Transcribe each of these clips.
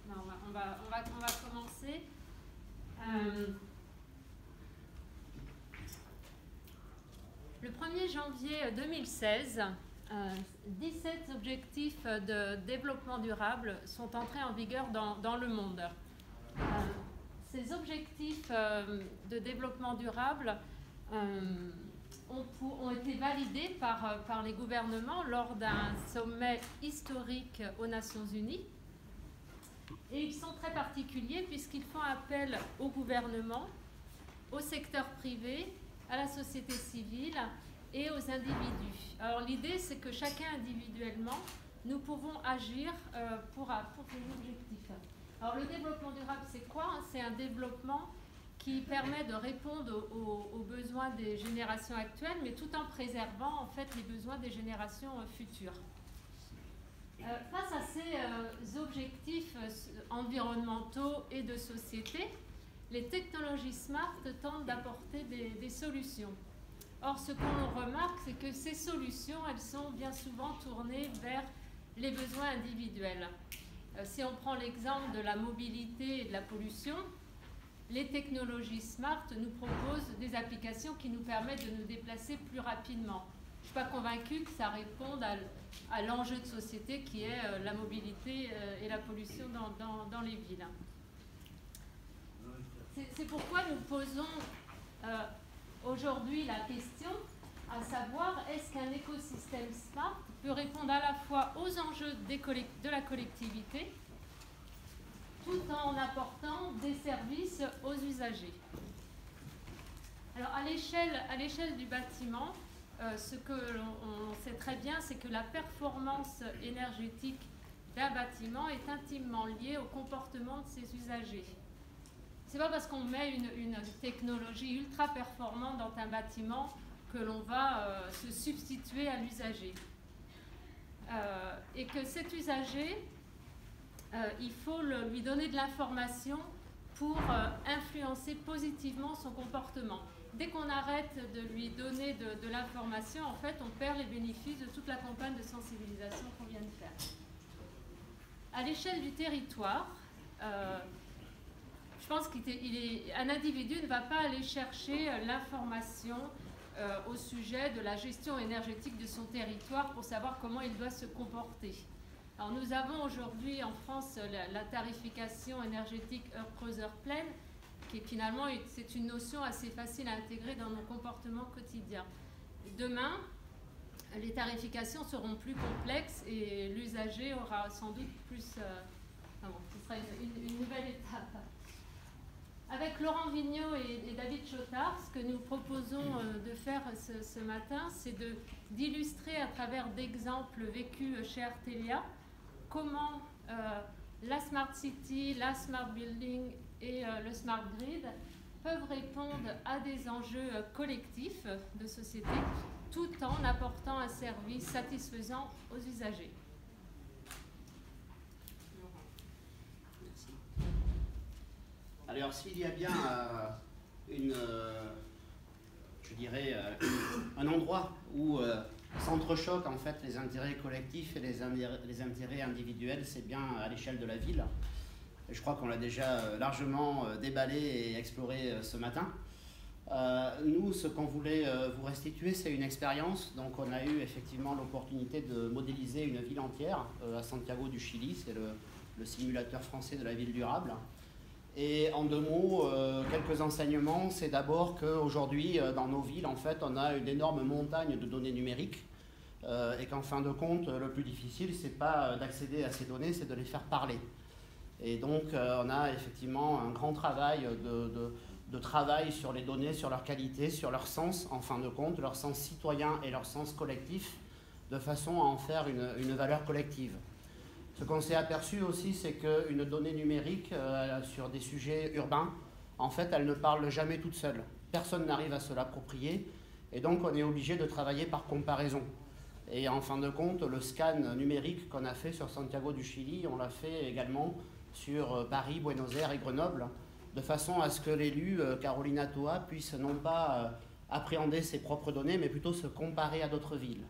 Non, on va commencer. Le 1er janvier 2016, 17 objectifs de développement durable sont entrés en vigueur dans le monde. Ces objectifs de développement durable ont été validés par les gouvernements lors d'un sommet historique aux Nations Unies. Et ils sont très particuliers puisqu'ils font appel au gouvernement, au secteur privé, à la société civile et aux individus. Alors l'idée, c'est que chacun individuellement, nous pouvons agir pour ces objectifs. Alors le développement durable, c'est quoi? C'est un développement qui permet de répondre aux besoins des générations actuelles, mais tout en préservant en fait les besoins des générations futures. Face à ces objectifs environnementaux et de société, les technologies smart tentent d'apporter des solutions. Or, ce qu'on remarque, c'est que ces solutions, elles sont bien souvent tournées vers les besoins individuels. Si on prend l'exemple de la mobilité et de la pollution, les technologies smart nous proposent des applications qui nous permettent de nous déplacer plus rapidement. Je ne suis pas convaincue que ça réponde à l'enjeu de société qui est la mobilité et la pollution dans les villes. C'est pourquoi nous posons aujourd'hui la question, à savoir, est-ce qu'un écosystème smart peut répondre à la fois aux enjeux de la collectivité, tout en apportant des services aux usagers. Alors, à l'échelle du bâtiment, ce que l'on sait très bien, c'est que la performance énergétique d'un bâtiment est intimement liée au comportement de ses usagers. C'est pas parce qu'on met une technologie ultra performante dans un bâtiment que l'on va se substituer à l'usager. Et que cet usager, il faut lui donner de l'information pour influencer positivement son comportement. Dès qu'on arrête de lui donner de l'information, en fait, on perd les bénéfices de toute la campagne de sensibilisation qu'on vient de faire. À l'échelle du territoire, je pense qu'un individu ne va pas aller chercher l'information au sujet de la gestion énergétique de son territoire pour savoir comment il doit se comporter. Alors nous avons aujourd'hui en France la tarification énergétique heure creuse, heure pleine, qui finalement c'est une notion assez facile à intégrer dans nos comportements quotidiens. Demain, les tarifications seront plus complexes et l'usager aura sans doute plus... ce sera une nouvelle étape. Avec Laurent Vigneault et David Chotard, ce que nous proposons de faire ce matin, c'est d'illustrer à travers d'exemples vécus chez Artelia comment la Smart City, la Smart Building et le Smart Grid peuvent répondre à des enjeux collectifs de société tout en apportant un service satisfaisant aux usagers. Alors, s'il y a bien un endroit où s'entrechoquent en fait les intérêts collectifs et les intérêts individuels, c'est bien à l'échelle de la ville. Et je crois qu'on l'a déjà largement déballé et exploré ce matin. Nous, ce qu'on voulait vous restituer, c'est une expérience. Donc, on a eu effectivement l'opportunité de modéliser une ville entière à Santiago du Chili. C'est le simulateur français de la ville durable. Et en deux mots, quelques enseignements. C'est d'abord qu'aujourd'hui, dans nos villes, en fait, on a une énorme montagne de données numériques et qu'en fin de compte, le plus difficile, c'est pas d'accéder à ces données, c'est de les faire parler. Et donc, on a effectivement un grand travail de travail sur les données, sur leur qualité, sur leur sens, en fin de compte, leur sens citoyen et leur sens collectif, de façon à en faire une valeur collective. Ce qu'on s'est aperçu aussi, c'est qu'une donnée numérique sur des sujets urbains, en fait, elle ne parle jamais toute seule. Personne n'arrive à se l'approprier et donc on est obligé de travailler par comparaison. Et en fin de compte, le scan numérique qu'on a fait sur Santiago du Chili, on l'a fait également sur Paris, Buenos Aires et Grenoble, de façon à ce que l'élu, Carolina Toa, puisse non pas appréhender ses propres données, mais plutôt se comparer à d'autres villes.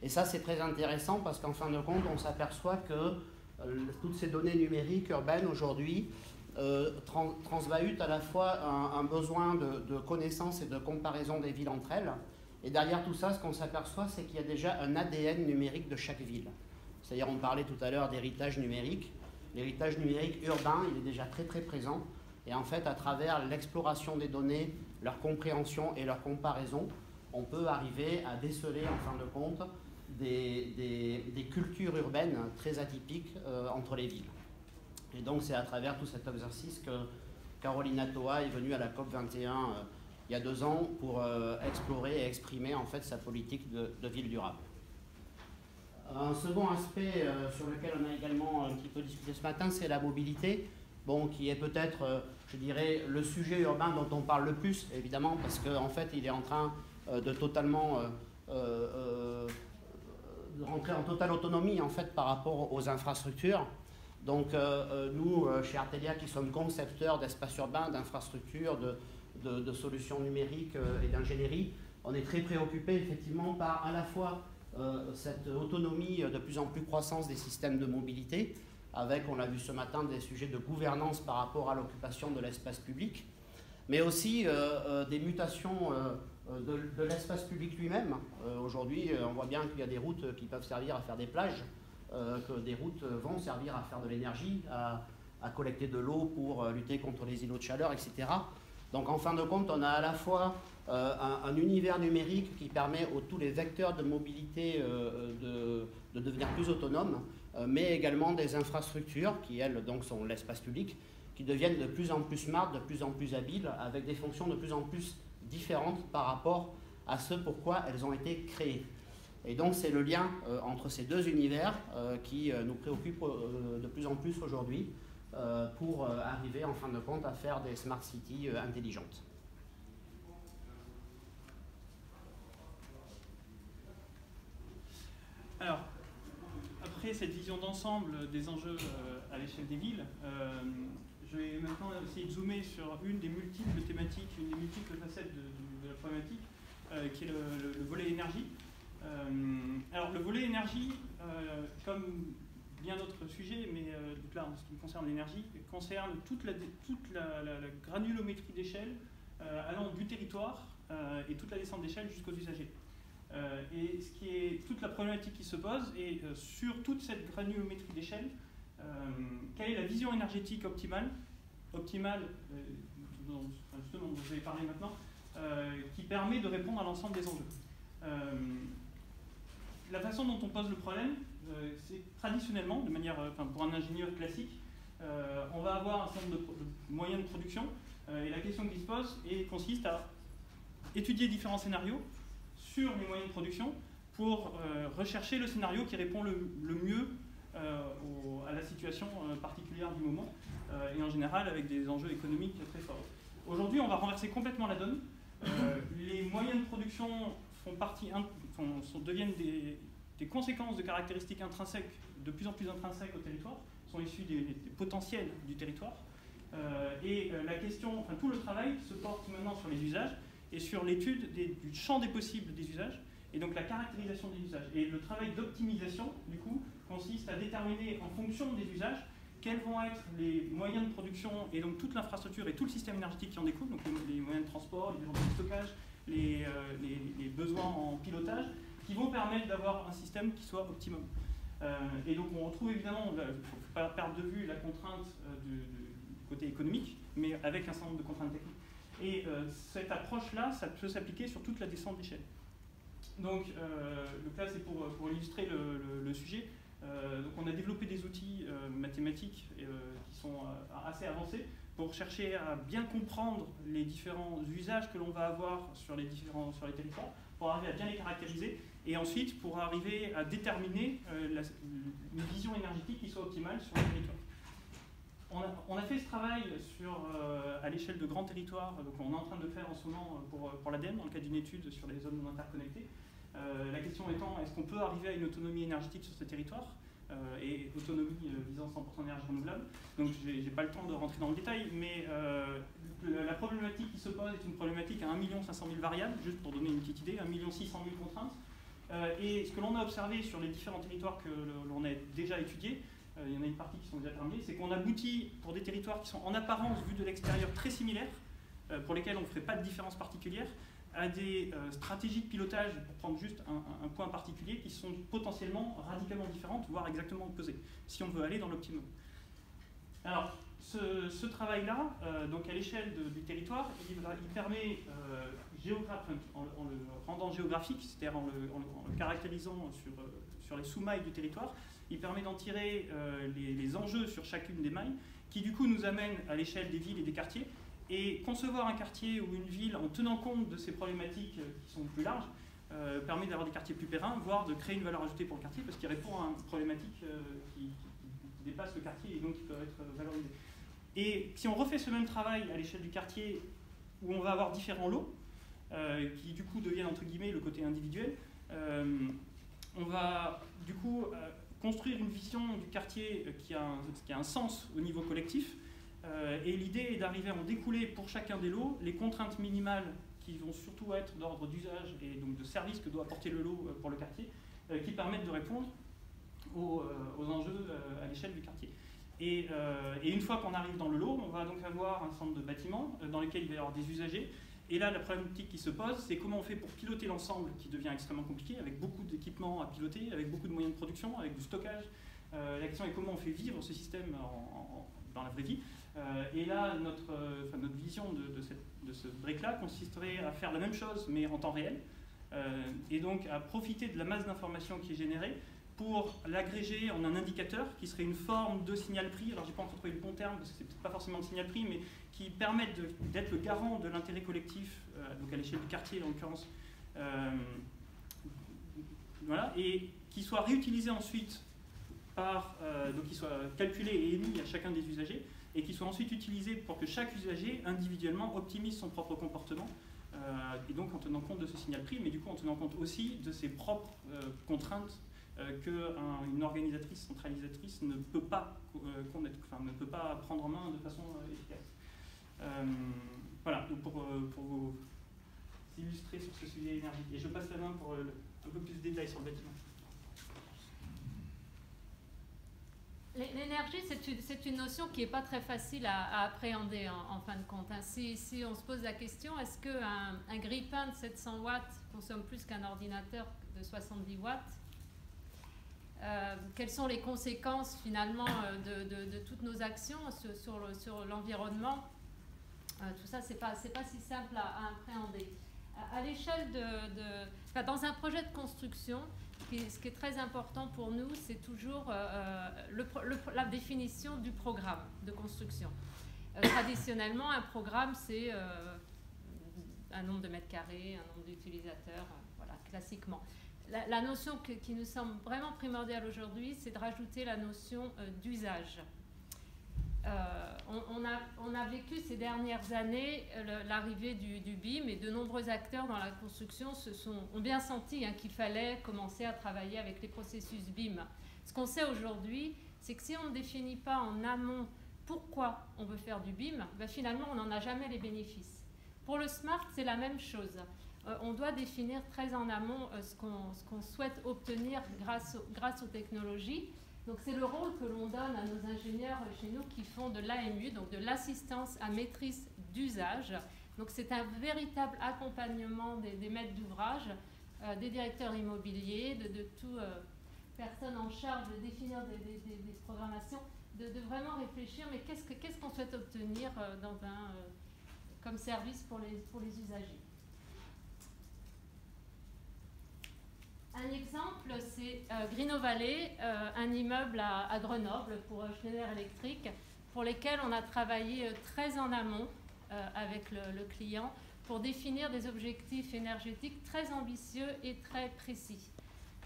Et ça, c'est très intéressant parce qu'en fin de compte, on s'aperçoit que toutes ces données numériques urbaines aujourd'hui transvahutent à la fois un besoin de connaissance et de comparaison des villes entre elles. Et derrière tout ça, ce qu'on s'aperçoit, c'est qu'il y a déjà un ADN numérique de chaque ville. C'est-à-dire, on parlait tout à l'heure d'héritage numérique. L'héritage numérique urbain, il est déjà très très présent. Et en fait, à travers l'exploration des données, leur compréhension et leur comparaison, on peut arriver à déceler, en fin de compte, des cultures urbaines très atypiques entre les villes. Et donc, c'est à travers tout cet exercice que Carolina Toa est venue à la COP21 il y a 2 ans pour explorer et exprimer en fait sa politique de ville durable. Un second aspect sur lequel on a également un petit peu discuté ce matin, c'est la mobilité, bon, qui est peut-être, je dirais, le sujet urbain dont on parle le plus, évidemment, parce qu'en fait, il est en train de totalement de rentrer en totale autonomie en fait par rapport aux infrastructures. Donc nous, chez Artelia, qui sommes concepteurs d'espaces urbains, d'infrastructures, de solutions numériques et d'ingénierie, on est très préoccupés effectivement par à la fois cette autonomie de plus en plus croissance des systèmes de mobilité, avec, on l'a vu ce matin, des sujets de gouvernance par rapport à l'occupation de l'espace public, mais aussi des mutations de l'espace public lui-même. Aujourd'hui, on voit bien qu'il y a des routes qui peuvent servir à faire des plages, que des routes vont servir à faire de l'énergie, à collecter de l'eau pour lutter contre les îlots de chaleur, etc. Donc en fin de compte, on a à la fois un univers numérique qui permet aux tous les vecteurs de mobilité de devenir plus autonomes, mais également des infrastructures qui, elles, donc, sont l'espace public, qui deviennent de plus en plus smart, de plus en plus habiles, avec des fonctions de plus en plus différentes par rapport à ce pourquoi elles ont été créées. Et donc c'est le lien entre ces deux univers qui nous préoccupe de plus en plus aujourd'hui pour arriver en fin de compte à faire des smart cities intelligentes. Alors, après cette vision d'ensemble des enjeux à l'échelle des villes, je vais maintenant essayer de zoomer sur une des multiples thématiques, une des multiples facettes de la problématique, qui est le volet énergie. Alors le volet énergie, comme bien d'autres sujets, mais donc là en ce qui concerne l'énergie, concerne toute la granulométrie d'échelle allant du territoire et toute la descente d'échelle jusqu'aux usagers. Et ce qui est toute la problématique qui se pose, et sur toute cette granulométrie d'échelle, quelle est la vision énergétique optimale, justement dont vous avez parlé maintenant, qui permet de répondre à l'ensemble des enjeux. La façon dont on pose le problème, c'est traditionnellement, de manière, pour un ingénieur classique, on va avoir un certain nombre de moyens de production, et la question qui se pose consiste à étudier différents scénarios sur les moyens de production pour rechercher le scénario qui répond le mieux à la situation particulière du moment, et en général avec des enjeux économiques très forts. Aujourd'hui, on va renverser complètement la donne. Les moyens de production deviennent des conséquences de caractéristiques intrinsèques, de plus en plus intrinsèques au territoire, sont issus des potentiels du territoire. La question, tout le travail se porte maintenant sur les usages et sur l'étude du champ des possibles des usages, et donc la caractérisation des usages. Et le travail d'optimisation, du coup, consiste à déterminer en fonction des usages quels vont être les moyens de production et donc toute l'infrastructure et tout le système énergétique qui en découle, donc les moyens de transport, les moyens de stockage, les besoins en pilotage, qui vont permettre d'avoir un système qui soit optimum. Et donc on retrouve évidemment, il ne faut pas perdre de vue la contrainte du côté économique, mais avec un certain nombre de contraintes techniques. Et cette approche-là, ça peut s'appliquer sur toute la descente d'échelle. Donc là, c'est pour illustrer le sujet. Donc on a développé des outils mathématiques qui sont assez avancés pour chercher à bien comprendre les différents usages que l'on va avoir sur les territoires, pour arriver à bien les caractériser, et ensuite pour arriver à déterminer une vision énergétique qui soit optimale sur le territoire. On a fait ce travail à l'échelle de grands territoires, donc on est en train de le faire en ce moment pour l'ADEME, dans le cadre d'une étude sur les zones non interconnectées. La question étant, est-ce qu'on peut arriver à une autonomie énergétique sur ce territoire, et autonomie visant 100% énergie renouvelable. Donc je n'ai pas le temps de rentrer dans le détail, mais la problématique qui se pose est une problématique à 1 500 000 variables, juste pour donner une petite idée, 1 600 000 contraintes. Et ce que l'on a observé sur les différents territoires que l'on a déjà étudiés, il y en a une partie qui sont déjà terminées, c'est qu'on aboutit pour des territoires qui sont en apparence, vus de l'extérieur, très similaires, pour lesquels on ne ferait pas de différence particulière, à des stratégies de pilotage, pour prendre juste un point particulier, qui sont potentiellement radicalement différentes, voire exactement opposées, si on veut aller dans l'optimum. Alors, ce travail-là, donc à l'échelle du territoire, il permet, en le rendant géographique, c'est-à-dire en le caractérisant sur les sous-mailles du territoire, il permet d'en tirer les enjeux sur chacune des mailles, qui du coup nous amènent à l'échelle des villes et des quartiers. Et concevoir un quartier ou une ville en tenant compte de ces problématiques qui sont plus larges permet d'avoir des quartiers plus pérennes, voire de créer une valeur ajoutée pour le quartier, parce qu'il répond à une problématique qui dépasse le quartier et donc qui peut être valorisée. Et si on refait ce même travail à l'échelle du quartier, où on va avoir différents lots, qui du coup deviennent entre guillemets le côté individuel, on va du coup construire une vision du quartier qui a un sens au niveau collectif. Et l'idée est d'arriver à en découler pour chacun des lots les contraintes minimales qui vont surtout être d'ordre d'usage et donc de service que doit apporter le lot pour le quartier, qui permettent de répondre aux enjeux à l'échelle du quartier. Et une fois qu'on arrive dans le lot, on va donc avoir un centre de bâtiments dans lequel il va y avoir des usagers. Et là, la problématique qui se pose, c'est comment on fait pour piloter l'ensemble, qui devient extrêmement compliqué, avec beaucoup d'équipements à piloter, avec beaucoup de moyens de production, avec du stockage. La question est comment on fait vivre ce système dans la vraie vie. Et là, notre vision de ce break-là consisterait à faire la même chose, mais en temps réel, et donc à profiter de la masse d'informations qui est générée pour l'agréger en un indicateur qui serait une forme de signal prix. Alors, j'ai pas encore trouvé le bon terme, parce que c'est peut-être pas forcément le signal prix, mais qui permettent d'être le garant de l'intérêt collectif, donc à l'échelle du quartier en l'occurrence, voilà, et qui soit réutilisé ensuite donc qui soit calculé et émis à chacun des usagers, et qui soit ensuite utilisé pour que chaque usager, individuellement, optimise son propre comportement, et donc en tenant compte de ce signal prix, mais du coup en tenant compte aussi de ses propres contraintes qu'une organisatrice centralisatrice ne peut pas ne peut pas prendre en main de façon efficace. Voilà, donc pour vous illustrer sur ce sujet énergique. Et je passe la main pour un peu plus de détails sur le bâtiment. L'énergie, c'est une notion qui n'est pas très facile à appréhender en fin de compte. Si on se pose la question, est-ce qu'un grille-pain de 700 watts consomme plus qu'un ordinateur de 70 watts? Quelles sont les conséquences finalement de toutes nos actions sur l'environnement? Tout ça, c'est pas si simple à appréhender. À l'échelle dans un projet de construction, ce qui est très important pour nous, c'est toujours la définition du programme de construction. Traditionnellement, un programme, c'est un nombre de mètres carrés, un nombre d'utilisateurs, voilà, classiquement. La notion qui nous semble vraiment primordiale aujourd'hui, c'est de rajouter la notion d'usage. On a vécu ces dernières années l'arrivée du BIM, et de nombreux acteurs dans la construction ont bien senti qu'il fallait commencer à travailler avec les processus BIM. Ce qu'on sait aujourd'hui, c'est que si on ne définit pas en amont pourquoi on veut faire du BIM, finalement on n'en a jamais les bénéfices. Pour le SMART, c'est la même chose. On doit définir très en amont ce qu'on souhaite obtenir grâce aux technologies. Donc c'est le rôle que l'on donne à nos ingénieurs chez nous qui font de l'AMU, donc de l'assistance à maîtrise d'usage. Donc c'est un véritable accompagnement des maîtres d'ouvrage, des directeurs immobiliers, de toute personne en charge de définir des programmations, de vraiment réfléchir, mais qu'est-ce qu'on souhaite obtenir comme service pour les usagers. Un exemple, c'est Green Valley, un immeuble à Grenoble pour Schneider Electric, pour lesquels on a travaillé très en amont avec le client pour définir des objectifs énergétiques très ambitieux et très précis.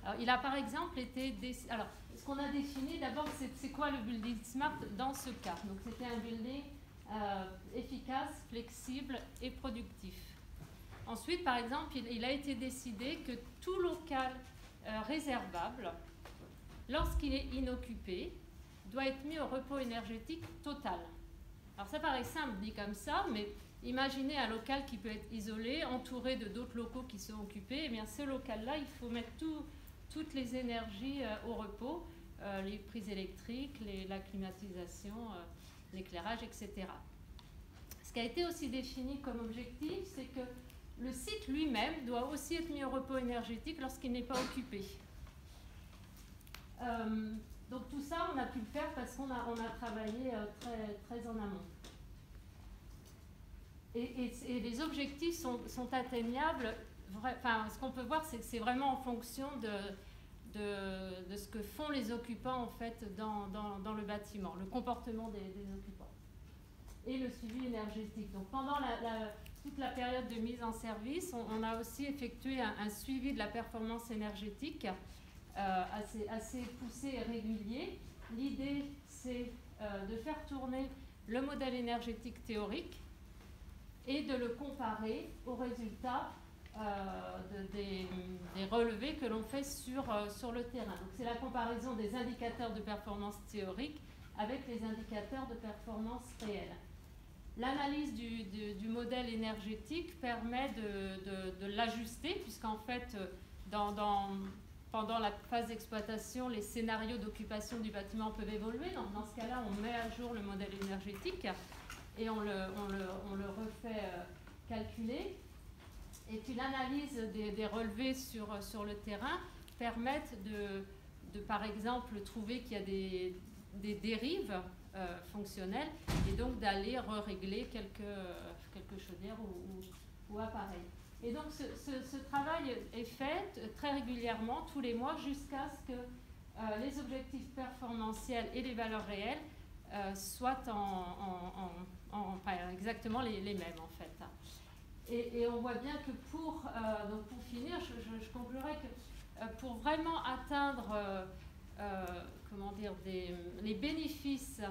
Alors, il a par exemple été... Alors, ce qu'on a défini, d'abord, c'est quoi le building smart dans ce cas? Donc, c'était un building efficace, flexible et productif. Ensuite, par exemple, il a été décidé que tout local réservable, lorsqu'il est inoccupé, doit être mis au repos énergétique total. Alors ça paraît simple dit comme ça, mais imaginez un local qui peut être isolé, entouré de d'autres locaux qui sont occupés. Eh bien, ce local-là, il faut mettre toutes les énergies au repos les prises électriques, la climatisation, l'éclairage, etc. Ce qui a été aussi défini comme objectif, c'est que le site lui-même doit aussi être mis au repos énergétique lorsqu'il n'est pas occupé. Donc tout ça, on a pu le faire parce qu'on a travaillé très en amont. Et les objectifs sont atteignables. Enfin, ce qu'on peut voir, c'est que c'est vraiment en fonction de ce que font les occupants en fait dans le bâtiment, le comportement des occupants et le suivi énergétique. Donc pendant toute la période de mise en service, on a aussi effectué un suivi de la performance énergétique assez poussé et régulier. L'idée, c'est de faire tourner le modèle énergétique théorique et de le comparer aux résultats des relevés que l'on fait sur le terrain. Donc c'est la comparaison des indicateurs de performance théorique avec les indicateurs de performance réelle. L'analyse du modèle énergétique permet de l'ajuster, puisqu'en fait, pendant la phase d'exploitation, les scénarios d'occupation du bâtiment peuvent évoluer. Donc, dans ce cas-là, on met à jour le modèle énergétique et on le refait calculer. Et puis l'analyse des relevés sur le terrain permettent de, par exemple, trouver qu'il y a des dérives fonctionnelles et donc d'aller régler quelques chaudières ou appareils. Et donc ce travail est fait très régulièrement, tous les mois, jusqu'à ce que les objectifs performantiels et les valeurs réelles soient exactement les mêmes en fait. Et on voit bien que pour finir, je conclurai que pour vraiment atteindre les bénéfices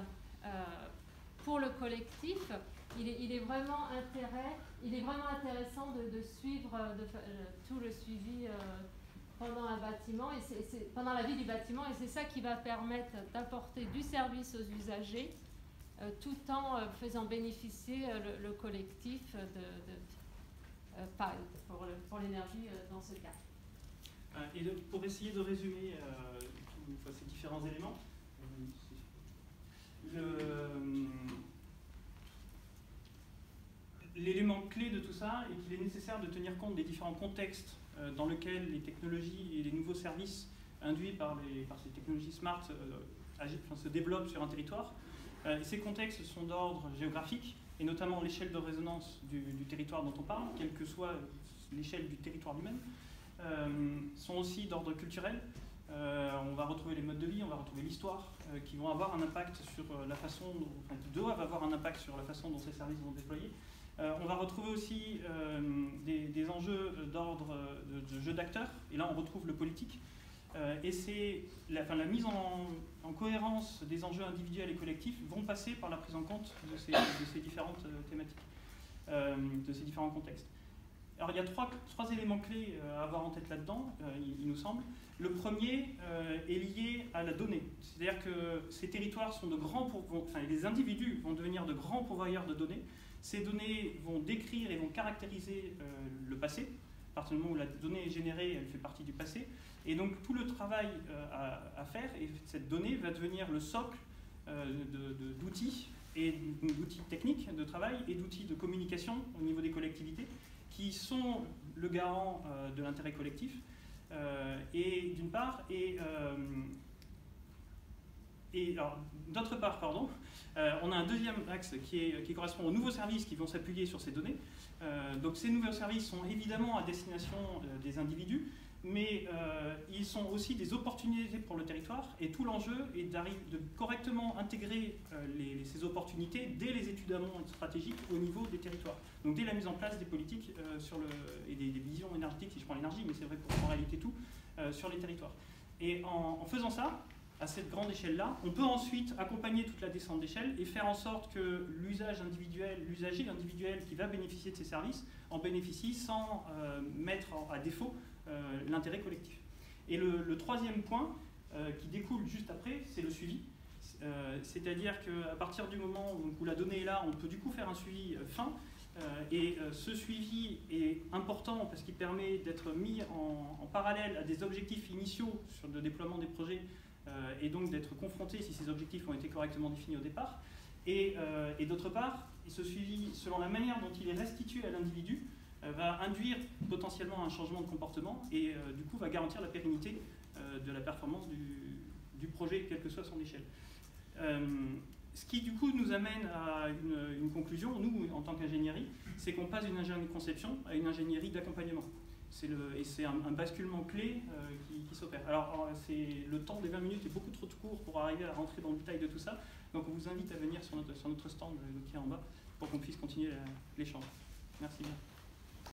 pour le collectif, il est vraiment intéressant de suivre tout le suivi pendant un bâtiment et pendant la vie du bâtiment, et c'est ça qui va permettre d'apporter du service aux usagers tout en faisant bénéficier le collectif pour l'énergie dans ce cas. Et pour essayer de résumer ces différents éléments, l'élément clé de tout ça est qu'il est nécessaire de tenir compte des différents contextes dans lesquels les technologies et les nouveaux services induits par ces technologies smart se développent sur un territoire. Ces contextes sont d'ordre géographique, et notamment l'échelle de résonance du territoire dont on parle, quelle que soit l'échelle du territoire lui-même, sont aussi d'ordre culturel. On va retrouver les modes de vie, on va retrouver l'histoire, qui vont avoir un impact sur la façon, qui doivent avoir un impact sur la façon dont ces services vont déployer. On va retrouver aussi des enjeux d'ordre de jeu d'acteurs, et là on retrouve le politique. Et c'est la mise en cohérence des enjeux individuels et collectifs vont passer par la prise en compte de ces différentes thématiques, de ces différents contextes. Alors il y a trois éléments clés à avoir en tête là-dedans, il nous semble. Le premier est lié à la donnée, c'est-à-dire que ces territoires sont les individus vont devenir de grands pourvoyeurs de données. Ces données vont décrire et vont caractériser le passé. À partir du moment où la donnée est générée, elle fait partie du passé. Et donc tout le travail à faire, et cette donnée va devenir le socle d'outils, et d'outils techniques de travail et d'outils de communication au niveau des collectivités, qui sont le garant de l'intérêt collectif, et d'une part, d'autre part, on a un deuxième axe qui correspond aux nouveaux services qui vont s'appuyer sur ces données. Donc ces nouveaux services sont évidemment à destination des individus, mais ils sont aussi des opportunités pour le territoire, et tout l'enjeu est de correctement intégrer ces opportunités dès les études amont stratégiques au niveau des territoires. Donc dès la mise en place des politiques et des visions énergétiques, si je prends l'énergie, mais c'est vrai pour en réalité tout, sur les territoires. Et en faisant ça, à cette grande échelle-là, on peut ensuite accompagner toute la descente d'échelle et faire en sorte que l'usager individuel qui va bénéficier de ces services en bénéficie sans mettre à défaut l'intérêt collectif. Et le troisième point qui découle juste après, c'est le suivi. C'est-à-dire qu'à partir du moment où la donnée est là, on peut du coup faire un suivi fin. Et ce suivi est important parce qu'il permet d'être mis en parallèle à des objectifs initiaux sur le déploiement des projets et donc d'être confronté si ces objectifs ont été correctement définis au départ. Et d'autre part, ce suivi, selon la manière dont il est restitué à l'individu, va induire potentiellement un changement de comportement et du coup va garantir la pérennité de la performance du projet, quelle que soit son échelle. Ce qui du coup nous amène à une conclusion, nous en tant qu'ingénierie, c'est qu'on passe d'une ingénierie de conception à une ingénierie d'accompagnement. Et c'est un basculement clé qui s'opère. Alors le temps des 20 minutes est beaucoup trop court pour arriver à rentrer dans le détail de tout ça, donc on vous invite à venir sur notre stand qui est en bas pour qu'on puisse continuer l'échange. Merci bien.